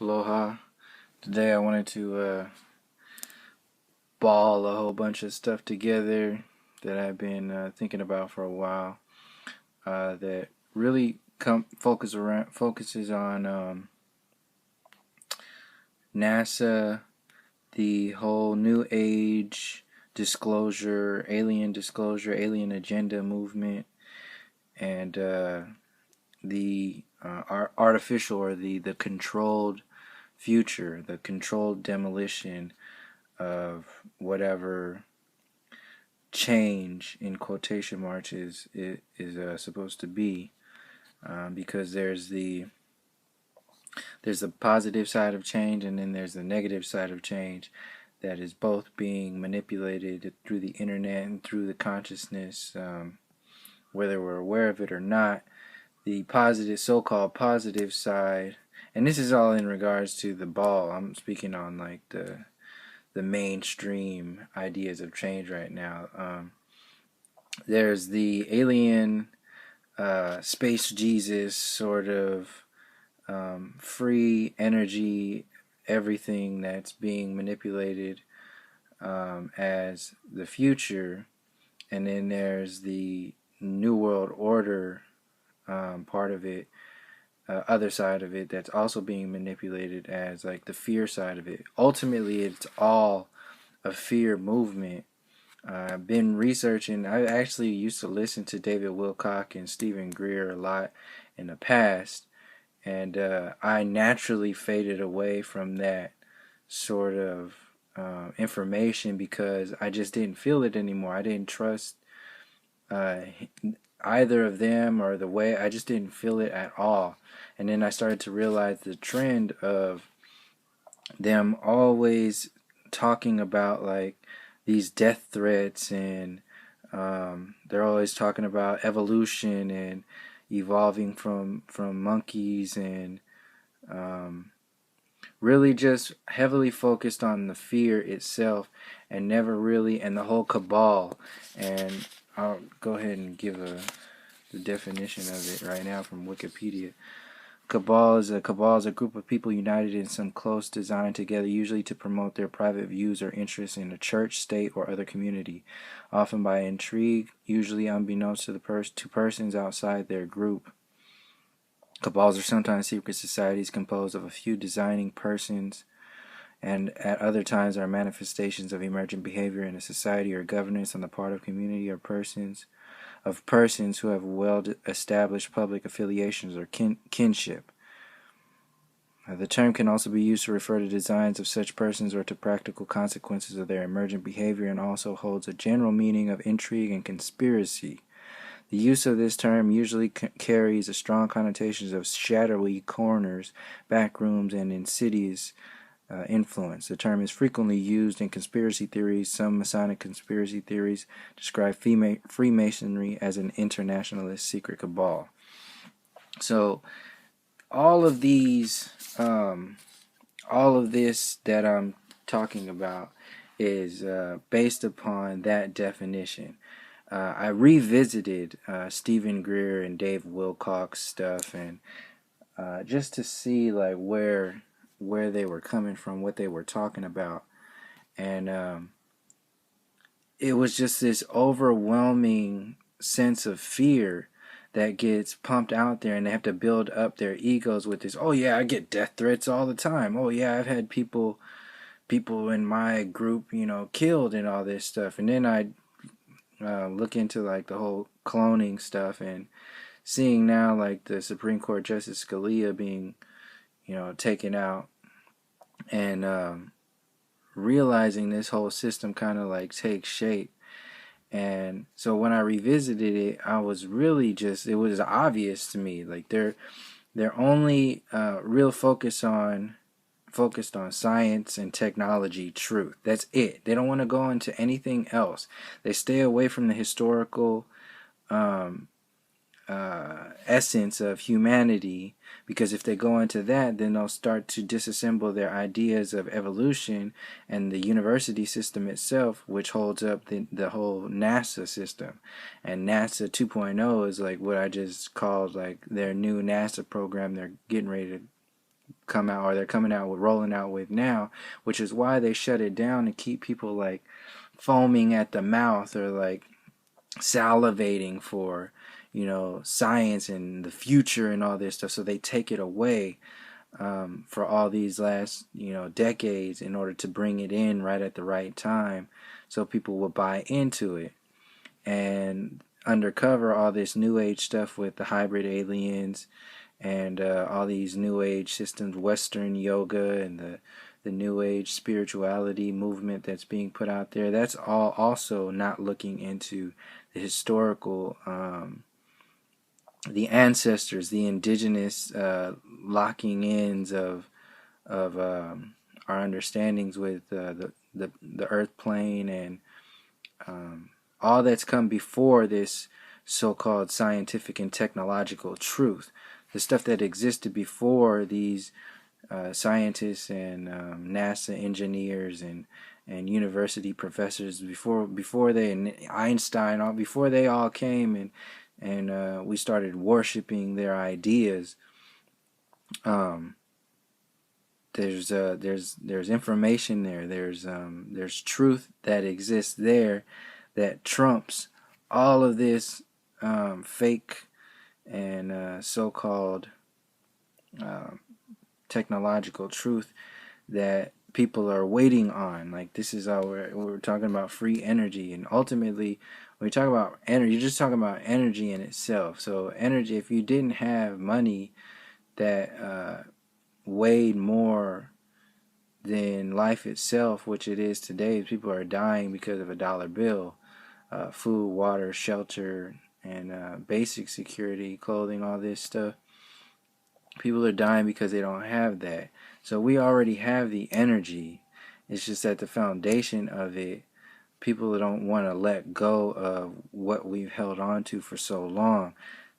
Aloha. Today I wanted to ball a whole bunch of stuff together that I've been thinking about for a while. That really focuses on NASA, the whole New Age disclosure, alien agenda movement, and the artificial or the controlled future, the controlled demolition of whatever change in quotation marks is supposed to be, because there's the positive side of change, and then there's the negative side of change that is both being manipulated through the internet and through the consciousness, whether we're aware of it or not. The positive, so-called positive side, and this is all in regards to the ball. I'm speaking on like the mainstream ideas of change right now. There's the alien, space Jesus sort of free energy, everything that's being manipulated as the future, and then there's the New World Order part of it, other side of it that's also being manipulated as like the fear side of it. Ultimately, it's all a fear movement. I've been researching. I actually used to listen to David Wilcock and Stephen Greer a lot in the past, and I naturally faded away from that sort of information because I just didn't feel it anymore. I didn't trust uh, either of them or the way. I just didn't feel it at all. And then I started to realize the trend of them always talking about like these death threats, and they're always talking about evolution and evolving from monkeys, and really just heavily focused on the fear itself, and never really, and the whole cabal. And I'll go ahead and give the definition of it right now from Wikipedia. Cabal is a group of people united in some close design together, usually to promote their private views or interests in a church, state, or other community, often by intrigue, usually unbeknownst to to persons outside their group. Cabals are sometimes secret societies composed of a few designing persons, and at other times are manifestations of emergent behavior in a society or governance on the part of community or persons who have well-established public affiliations or kinship. The term can also be used to refer to designs of such persons or to practical consequences of their emergent behavior, and also holds a general meaning of intrigue and conspiracy. The use of this term usually carries a strong connotations of shadowy corners, back rooms, and insidious influence. The term is frequently used in conspiracy theories. Some Masonic conspiracy theories describe Freemasonry as an internationalist secret cabal. So all of this that I'm talking about is based upon that definition. I revisited Stephen Greer and Dave Wilcock's stuff, and just to see like where they were coming from, what they were talking about, and it was just this overwhelming sense of fear that gets pumped out there, and they have to build up their egos with this. Oh yeah, I get death threats all the time. Oh yeah, I've had people in my group, killed and all this stuff. And then I look into like the whole cloning stuff, and seeing now like the Supreme Court Justice Scalia being, taken out, and realizing this whole system kind of like takes shape. And so when I revisited it, I was really it was obvious to me like they're only real focused on science and technology, truth. That's it. They don't want to go into anything else. They stay away from the historical essence of humanity, because if they go into that, then they'll start to disassemble their ideas of evolution and the university system itself, which holds up the whole NASA system. And NASA 2.0 is like what I just called like their new NASA program they're getting ready to come out, or they're coming out with, rolling out with now, which is why they shut it down to keep people like foaming at the mouth, or like salivating for, science and the future and all this stuff. So they take it away for all these last, decades, in order to bring it in right at the right time, so people will buy into it. And undercover, all this new age stuff with the hybrid aliens, and all these new age systems, Western yoga, and the new age spirituality movement that's being put out there, that's all also not looking into the historical, the ancestors, the indigenous locking ins of our understandings with the earth plane, and all that's come before this so-called scientific and technological truth. The stuff that existed before these scientists and NASA engineers and university professors, before they, and Einstein, before they all came and we started worshiping their ideas. There's information there. There's truth that exists there that trumps all of this fake and so-called technological truth that people are waiting on. Like, this is how we're talking about free energy, and ultimately, when you talk about energy, you're just talking about energy in itself. So energy, if you didn't have money that weighed more than life itself, which it is today, people are dying because of a dollar bill. Food, water, shelter, and basic security, clothing, all this stuff. People are dying because they don't have that. So we already have the energy. It's just that the foundation of it, people don't want to let go of what we've held on to for so long.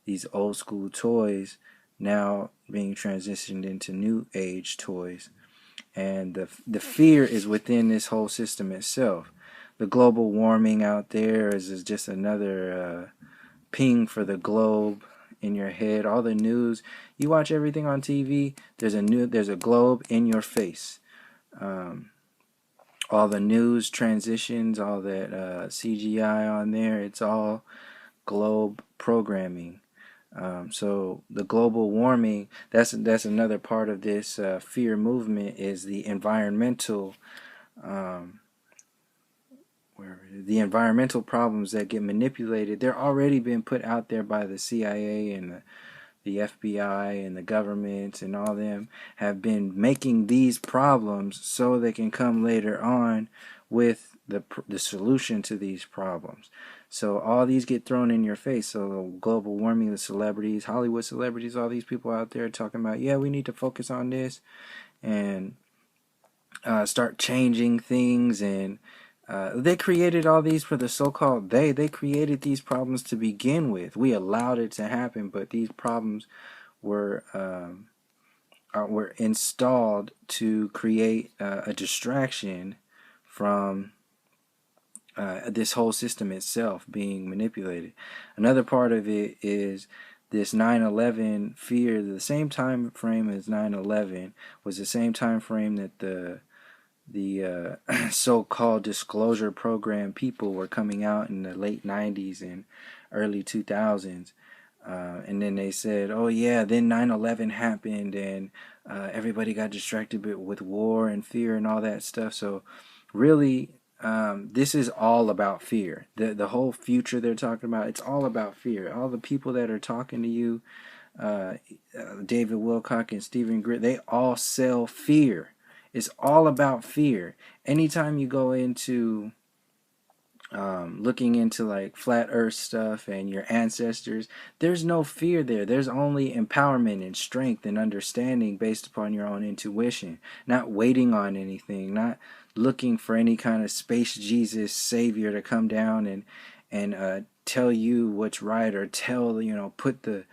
These old school toys now being transitioned into new age toys. And the fear is within this whole system itself. The global warming out there is just another ping for the globe in your head. All the news, you watch everything on TV, there's a globe in your face. All the news transitions, all that CGI on there, it's all globe programming. So the global warming, that's another part of this fear movement, is the environmental the environmental problems that get manipulated. They're already been put out there by the CIA and the FBI and the government, and all them have been making these problems so they can come later on with the solution to these problems. So all these get thrown in your face. So global warming, the celebrities, Hollywood celebrities, all these people out there talking about, yeah, we need to focus on this and start changing things. And they created all these for the so-called they created these problems to begin with. We allowed it to happen, but these problems were installed to create a distraction from this whole system itself being manipulated. Another part of it is this 9/11 fear. The same time frame as 9/11 was the same time frame that the so-called disclosure program people were coming out in the late 90s and early 2000s. And then they said, oh yeah, then 9/11 happened, and everybody got distracted with war and fear and all that stuff. So really, this is all about fear. The whole future they're talking about, it's all about fear. All the people that are talking to you, David Wilcock and Stephen Gritt, they all sell fear. It's all about fear. Anytime you go into looking into like flat earth stuff and your ancestors, there's no fear there. There's only empowerment and strength and understanding based upon your own intuition, not waiting on anything, not looking for any kind of space Jesus savior to come down and tell you what's right, or put the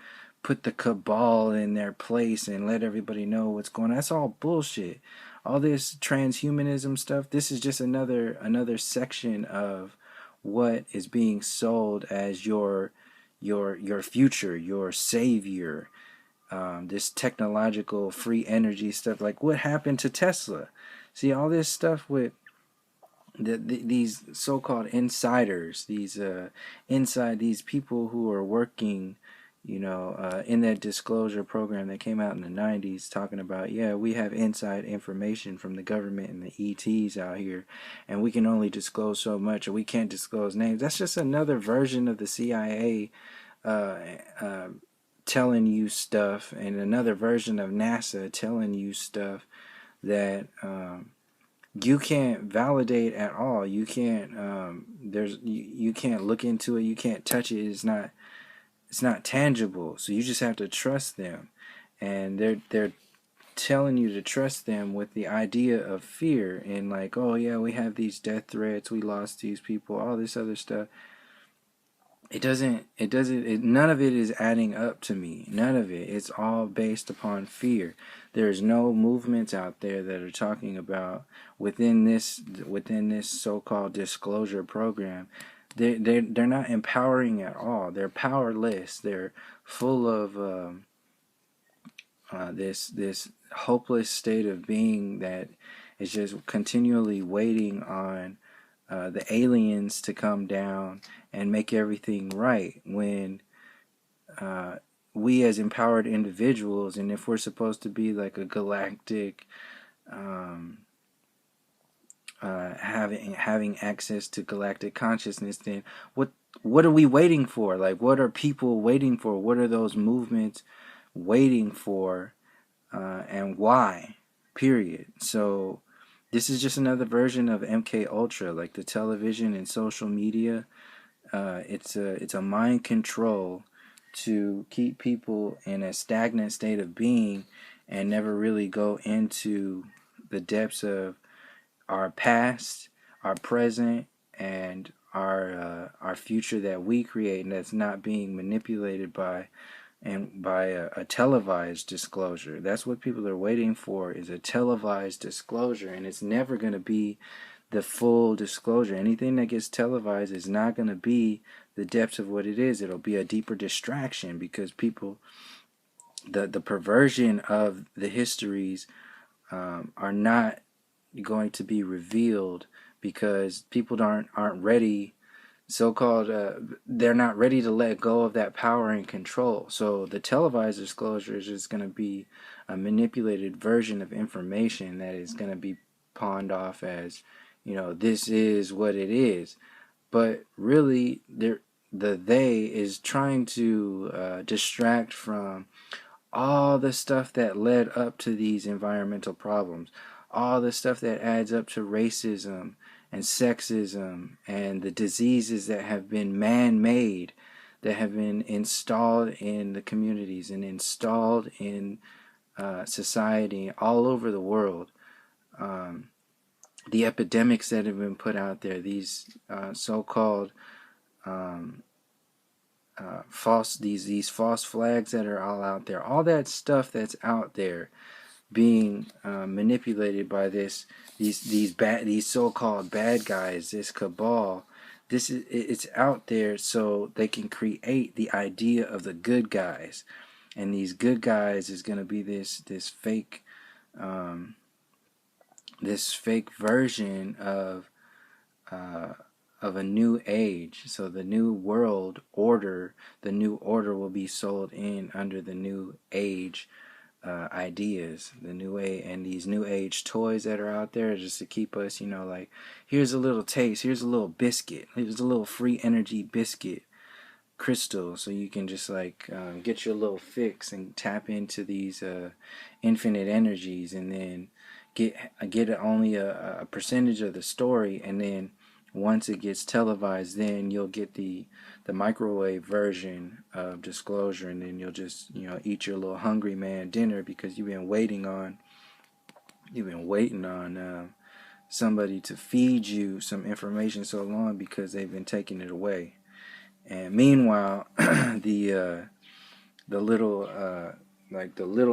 cabal in their place and let everybody know what's going on. That's all bullshit. All this transhumanism stuff, this is just another section of what is being sold as your future, your savior. this technological free energy stuff. Like, what happened to Tesla? See, all this stuff with these so-called insiders, these people who are working, in that disclosure program that came out in the 90s, talking about, yeah, we have inside information from the government and the ETs out here, and we can only disclose so much, or we can't disclose names. That's just another version of the CIA uh, uh, telling you stuff, and another version of NASA telling you stuff that you can't validate at all. You can't you can't look into it. You can't touch it. It's not tangible. So you just have to trust them, and they're telling you to trust them with the idea of fear and like, oh yeah, we have these death threats. We lost these people. All this other stuff. None of it is adding up to me. None of it. It's all based upon fear. There's no movements out there that are talking about within this so-called disclosure program. They're not empowering at all. They're powerless. They're full of this hopeless state of being that is just continually waiting on the aliens to come down and make everything right, when we as empowered individuals, and if we're supposed to be like a galactic having access to galactic consciousness, then what are we waiting for? Like, what are people waiting for? What are those movements waiting for, and why? Period. So this is just another version of MK Ultra, like the television and social media. It's a mind control to keep people in a stagnant state of being and never really go into the depths of our past, our present, and our future that we create, and that's not being manipulated by a televised disclosure. That's what people are waiting for, is a televised disclosure, and it's never going to be the full disclosure. Anything that gets televised is not going to be the depths of what it is. It'll be a deeper distraction, because people, the perversion of the histories are not going to be revealed, because people aren't ready, so-called they're not ready to let go of that power and control. So the televised disclosure is just going to be a manipulated version of information that is going to be pawned off as, this is what it is. But really, they is trying to distract from all the stuff that led up to these environmental problems, all the stuff that adds up to racism and sexism and the diseases that have been man-made, that have been installed in the communities and installed in society all over the world. The epidemics that have been put out there, these so-called these false flags that are all out there, all that stuff that's out there being manipulated by these so-called bad guys, this cabal. It's out there so they can create the idea of the good guys, and these good guys is going to be this fake version of a new age. So the new world order, the new order will be sold in under the new age ideas, the new age, and these new age toys that are out there, just to keep us, like, here's a little taste, here's a little biscuit, here's a little free energy biscuit crystal, so you can just like get your little fix and tap into these infinite energies, and then get only a percentage of the story, and then once it gets televised, then you'll get the microwave version of disclosure, and then you'll just eat your little hungry man dinner, because you've been waiting on somebody to feed you some information so long, because they've been taking it away. And meanwhile, the little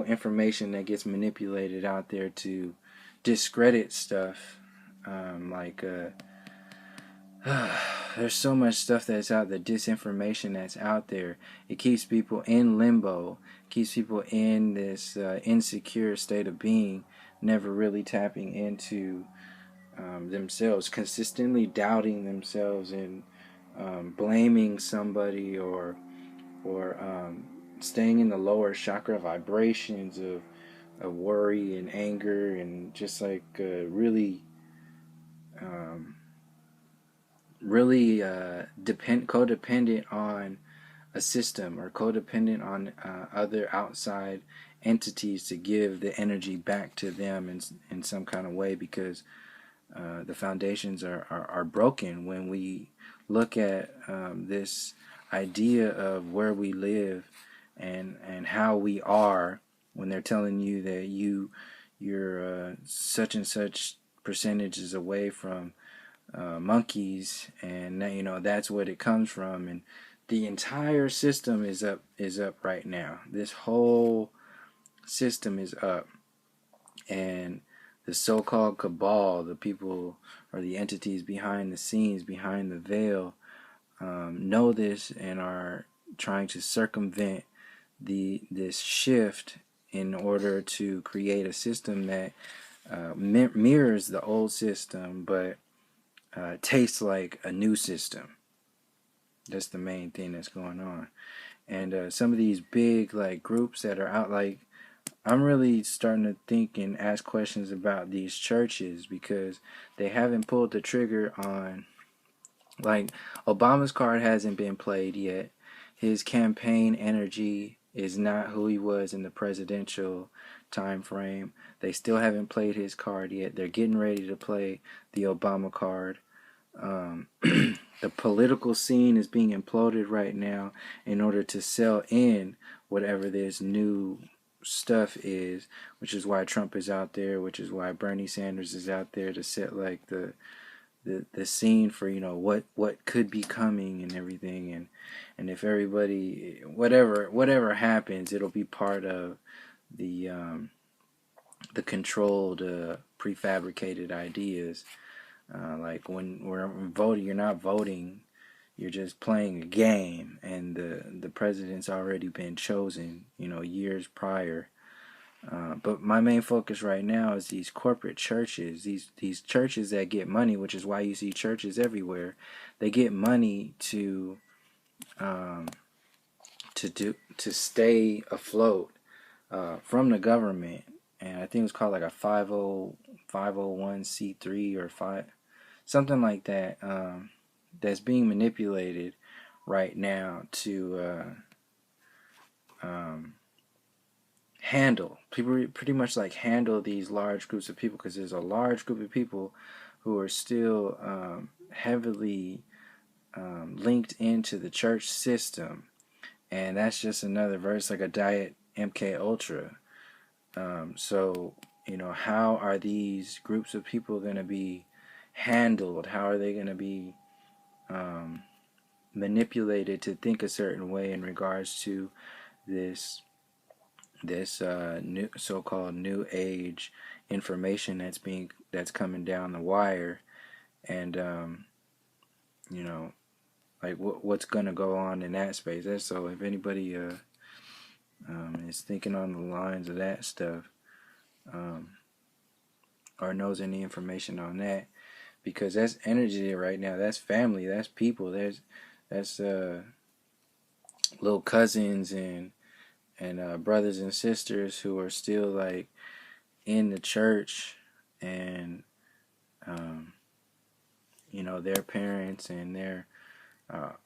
information that gets manipulated out there to discredit stuff, there's so much stuff that's out there, disinformation that's out there. It keeps people in limbo, keeps people in this insecure state of being, never really tapping into themselves, consistently doubting themselves and blaming somebody, or staying in the lower chakra vibrations of worry and anger, and just like um, really codependent on a system, or codependent on other outside entities to give the energy back to them in some kind of way, because the foundations are broken. When we look at this idea of where we live and how we are, when they're telling you that you're such and such percentages away from monkeys, and that's what it comes from, and the entire system is up right now. This whole system is up, and the so-called cabal, the people or the entities behind the scenes, behind the veil, know this and are trying to circumvent this shift in order to create a system that mirrors the old system, but tastes like a new system. That's the main thing that's going on. And some of these big like groups that are out, like, I'm really starting to think and ask questions about these churches, because they haven't pulled the trigger on, like, Obama's card hasn't been played yet. His campaign energy is not who he was in the presidential time frame. They still haven't played his card yet. They're getting ready to play the Obama card. The political scene is being imploded right now in order to sell in whatever this new stuff is, which is why Trump is out there, which is why Bernie Sanders is out there to set like the scene for what could be coming and everything, and if everybody, whatever happens, it'll be part of the controlled prefabricated ideas. Like when we're voting, you're not voting, you're just playing a game, and the president's already been chosen, years prior. But my main focus right now is these corporate churches, these churches that get money, which is why you see churches everywhere. They get money to stay afloat from the government, and I think it's called like a 501c3 or something like that. That's being manipulated right now to handle people, pretty much like handle these large groups of people, because there's a large group of people who are still heavily linked into the church system, and that's just another verse, like a diet MK Ultra. So how are these groups of people going to be handled? How are they going to be manipulated to think a certain way in regards to this new so-called new age information that's coming down the wire, and like what's gonna go on in that space? So if anybody is thinking on the lines of that stuff, or knows any information on that, because that's energy right now. That's family. That's people. That's little cousins and brothers and sisters who are still like in the church, and their parents and their our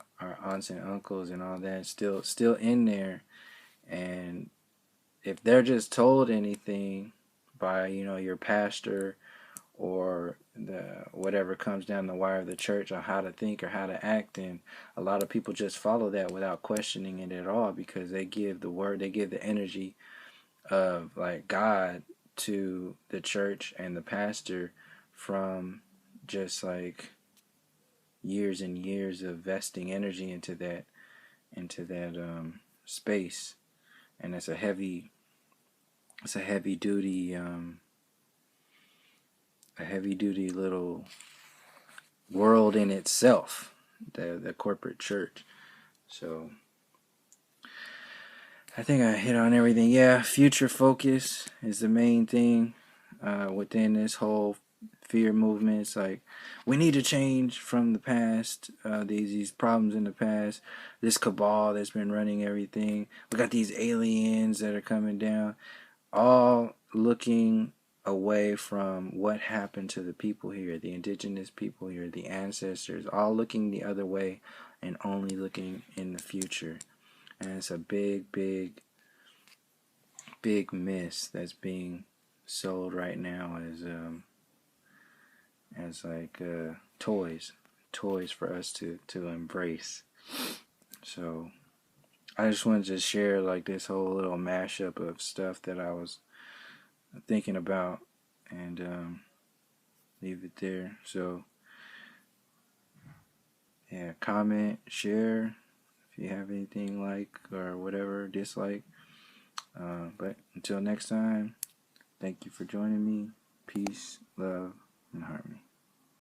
aunts and uncles and all that still in there. And if they're just told anything by your pastor or the whatever comes down the wire of the church on how to think or how to act, and a lot of people just follow that without questioning it at all, because they give the word, they give the energy of like God to the church and the pastor from just like years and years of vesting energy into that space. And it's a heavy duty little world in itself. the corporate church. So I think I hit on everything. Yeah, future focus is the main thing within this whole fear movement. It's like we need to change from the past, these problems in the past, this cabal that's been running everything. We got these aliens that are coming down, all looking away from what happened to the people here, the indigenous people here, the ancestors, all looking the other way and only looking in the future. And it's a big, big, big miss that's being sold right now as like toys for us to embrace. So I just wanted to share like this whole little mashup of stuff that I was thinking about, and leave it there. So yeah, comment, share if you have anything like or whatever dislike. But until next time, thank you for joining me. Peace, love, and harmony.